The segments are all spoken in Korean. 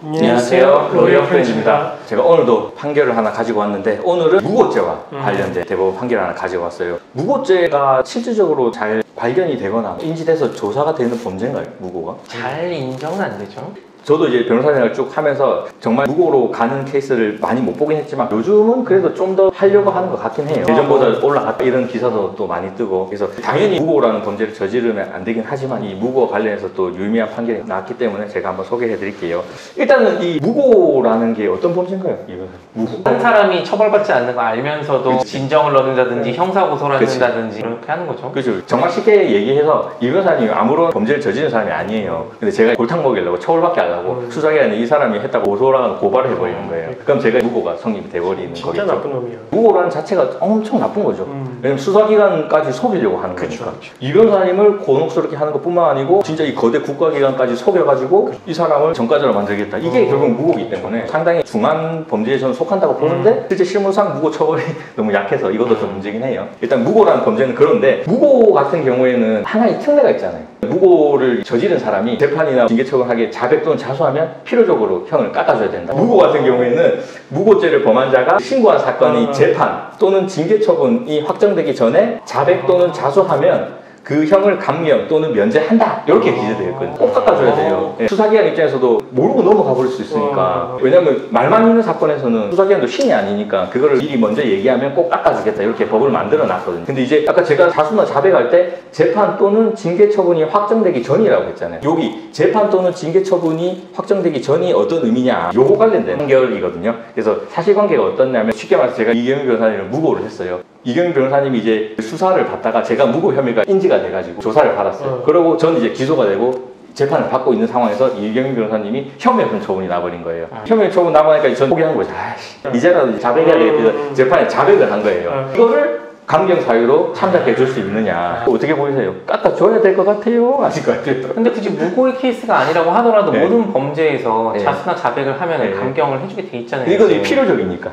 안녕하세요. 로이어 프렌즈입니다. 제가 오늘도 판결을 하나 가지고 왔는데 오늘은 무고죄와 관련된 대법원 판결을 하나 가지고 왔어요. 무고죄가 실질적으로 잘 발견이 되거나 인지돼서 조사가 되는 범죄인가요? 무고가? 잘 인정은 안 되죠. 저도 이제 변호사 생활을 쭉 하면서 정말 무고로 가는 케이스를 많이 못 보긴 했지만 요즘은 그래도 좀 더 하려고 하는 것 같긴 해요. 예전보다 올라갔다 이런 기사도 또 많이 뜨고, 그래서 당연히 무고라는 범죄를 저지르면 안 되긴 하지만 이 무고와 관련해서 또 유의미한 판결이 나왔기 때문에 제가 한번 소개해 드릴게요. 일단은 이 무고라는 게 어떤 범죄인가요? 이거 무고? 한 사람이 처벌받지 않는 거 알면서도 진정을 넣는다든지 형사고소를 한다든지 이렇게 하는 거죠. 그렇죠. 정말 쉽게 얘기해서 이 변호사님이 아무런 범죄를 저지른 사람이 아니에요. 근데 제가 골탕 먹이려고 처벌받게 하려고 수사기관에 이 사람이 했다고 고소랑 고발을 해버리는 거예요. 그럼 제가 무고가 성립이 돼버리는 거겠죠. 진짜 나쁜 놈이야. 무고라는 자체가 엄청 나쁜 거죠. 왜냐면 수사기관까지 속이려고 하는 거니까. 이 변호사님을 곤혹스럽게 하는 것뿐만 아니고 진짜 이 거대 국가기관까지 속여가지고 이 사람을 전과자로 만들겠다. 이게 결국 무고이기 때문에 상당히 중한 범죄에 저는 속한다고 보는데 실제 실무상 무고 처벌이 너무 약해서 이것도 좀 문제긴 해요. 일단 무고라는 범죄는 그런데 무고 같은 경우에는 하나의 특례가 있잖아요. 무고를 저지른 사람이 재판이나 징계처분하기에 자백 또는 자수하면 필요적으로 형을 깎아줘야 된다. 무고 같은 경우에는 무고죄를 범한 자가 신고한 사건이 재판 또는 징계처분이 확정되기 전에 자백 또는 자수하면 그 형을 감경 또는 면제한다, 이렇게 기재되어 있거든요. 꼭 깎아줘야 돼요. 수사기관 입장에서도 모르고 넘어가 버릴 수 있으니까. 왜냐면 말만 있는 사건에서는 수사기관도 신이 아니니까 그거를 미리 먼저 얘기하면 꼭 깎아주겠다, 이렇게 법을 만들어 놨거든요. 근데 이제 아까 제가 자수나 자백할 때 재판 또는 징계처분이 확정되기 전이라고 했잖아요. 여기 재판 또는 징계처분이 확정되기 전이 어떤 의미냐, 요거 관련된 판결이거든요. 그래서 사실관계가 어떻냐면 쉽게 말해서 제가 이경윤 변호사님을 무고를 했어요. 이경윤 변호사님이 이제 수사를 받다가 제가 무고 혐의가 인지가 돼가지고 조사를 받았어요. 그리고 전 이제 기소가 되고 재판을 받고 있는 상황에서 이경윤 변호사님이 혐의없는 처분이 나버린 거예요. 혐의없는 처분 나버리니까 전 포기한 거죠. 아이씨, 이제라도 자백해야 되겠다. 재판에 자백을 한 거예요. 이거를 감경 사유로 참작해 줄 수 있느냐, 어떻게 보이세요? 깎아줘야 될 것 같아요? 아실 것 같아요? 근데 굳이 무고의 케이스가 아니라고 하더라도 모든 범죄에서 자수나 자백을 하면 감경을 해주게 돼 있잖아요. 이건 필요적이니까.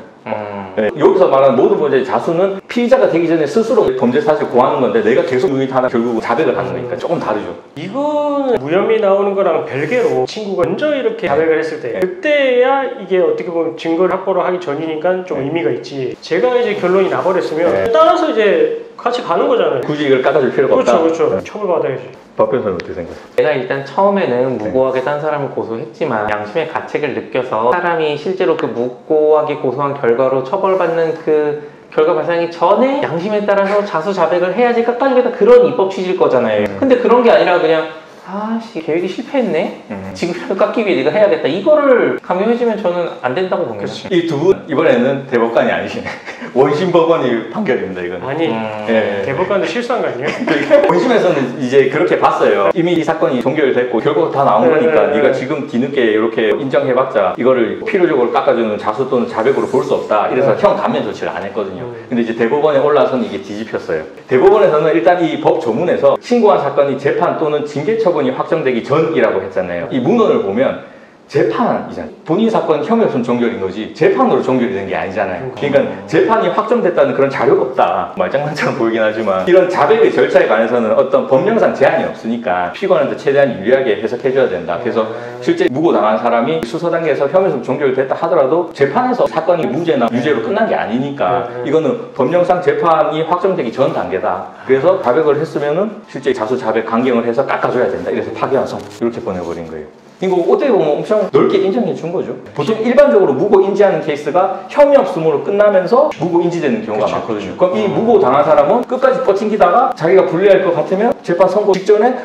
여기서 말하는 모든 범죄의 자수는 피의자가 되기 전에 스스로 범죄 사실 고하는 건데 내가 계속 유인하다 결국 자백을 하는 거니까 조금 다르죠. 이거는 무혐의 나오는 거랑 별개로 친구가 먼저 이렇게 자백을 했을 때 그때야 이게 어떻게 보면 증거를 확보를 하기 전이니까 좀 의미가 있지. 제가 이제 결론이 나버렸으면 따라서 이제 같이 가는 거잖아요. 굳이 이걸 깎아줄 필요가 없다. 그렇죠. 처벌받아야지. 박 변호사는 어떻게 생각하세요? 내가 일단 처음에는 무고하게 딴 사람을 고소했지만 양심의 가책을 느껴서 사람이 실제로 그 무고하게 고소한 결과로 처벌받는 그 결과 발생하기 전에 양심에 따라서 자수 자백을 해야지 깎아주겠다, 그런 입법 취지일 거잖아요. 근데 그런 게 아니라 그냥 아씨 계획이 실패했네, 지금이라도 깎기 위해 네가 해야겠다, 이거를 강요해주면 저는 안 된다고 봅니다. 이 두 분 이번에는 대법관이 아니시네. 원심법원이 판결입니다. 이건 아니 대법관도 실수한 거 아니에요? 원심에서는 이제 그렇게 봤어요. 이미 이 사건이 종결됐고 결과가 다 나온 거니까 네가 지금 뒤늦게 이렇게 인정해봤자 이거를 필요적으로 깎아주는 자수 또는 자백으로 볼 수 없다, 이래서 형 감면 조치를 안 했거든요. 근데 이제 대법원에 올라서는 이게 뒤집혔어요. 대법원에서는 일단 이 법 조문에서 신고한 사건이 재판 또는 징계처분이 확정되기 전이라고 했잖아요. 이 문헌을 보면 재판이잖아요. 본인 사건 혐의 없음 종결인 거지 재판으로 종결이 된 게 아니잖아요. 그러니까 재판이 확정됐다는 그런 자료가 없다. 말장난처럼 보이긴 하지만 이런 자백의 절차에 관해서는 어떤 법령상 제한이 없으니까 피고한테 최대한 유리하게 해석해줘야 된다. 그래서 실제 무고 당한 사람이 수사 단계에서 혐의 없음 종결됐다 하더라도 재판에서 사건이 무죄나 유죄로 끝난 게 아니니까 이거는 법령상 재판이 확정되기 전 단계다. 그래서 자백을 했으면은 실제 자수 자백 강경을 해서 깎아줘야 된다. 이래서 파기환송 이렇게 보내버린 거예요. 이거 어떻게 보면 엄청 넓게 인정해 준 거죠. 보통 일반적으로 무고 인지하는 케이스가 혐의 없음으로 끝나면서 무고 인지되는 경우가 많거든요. 그럼 이 무고 당한 사람은 끝까지 버팅기다가 자기가 불리할 것 같으면 재판 선고 직전에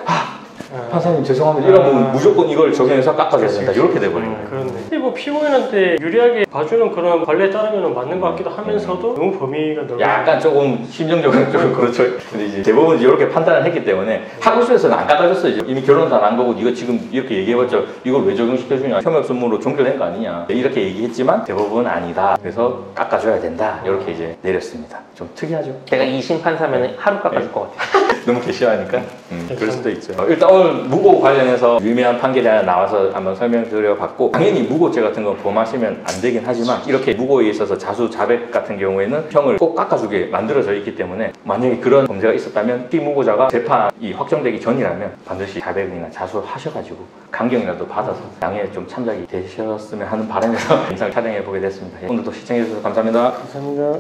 판사님 죄송합니다 이러면 무조건 이걸 적용해서 깎아줘야 된다, 이렇게 돼버리는 거예요. 그런데 근데 뭐 피고인한테 유리하게 봐주는 그런 관례에 따르면 맞는 것 같기도 하면서도 너무 범위가 넓어요. 약간 조금 심정적으로 좀 그렇죠. 근데 이제 대법원이 이렇게 판단을 했기 때문에 하고싶어서는 안 깎아줬어요. 이제 이미 결론 다 난 거고 네가 지금 이렇게 얘기해봤자 이걸 왜 적용시켜주냐, 혐의 없음으로 종결된 거 아니냐, 이렇게 얘기했지만 대법원은 아니다. 그래서 깎아줘야 된다, 이렇게 이제 내렸습니다. 좀 특이하죠? 제가 2심 판사면 하루 깎아줄 것 같아요. 너무 괘씸하니까 그럴 수도 있죠. 일단 오늘 오늘 무고 관련해서 유명한 판결이 하나 나와서 한번 설명드려봤고, 당연히 무고죄 같은 건 범하시면 안 되긴 하지만 이렇게 무고에 있어서 자수자백 같은 경우에는 형을 꼭 깎아주게 만들어져 있기 때문에 만약에 그런 범죄가 있었다면 피무고자가 재판이 확정되기 전이라면 반드시 자백이나 자수하셔가지고 강경이라도 받아서 양해에 좀 참작이 되셨으면 하는 바람에서 영상을 촬영해보게 됐습니다. 오늘도 시청해주셔서 감사합니다. 감사합니다.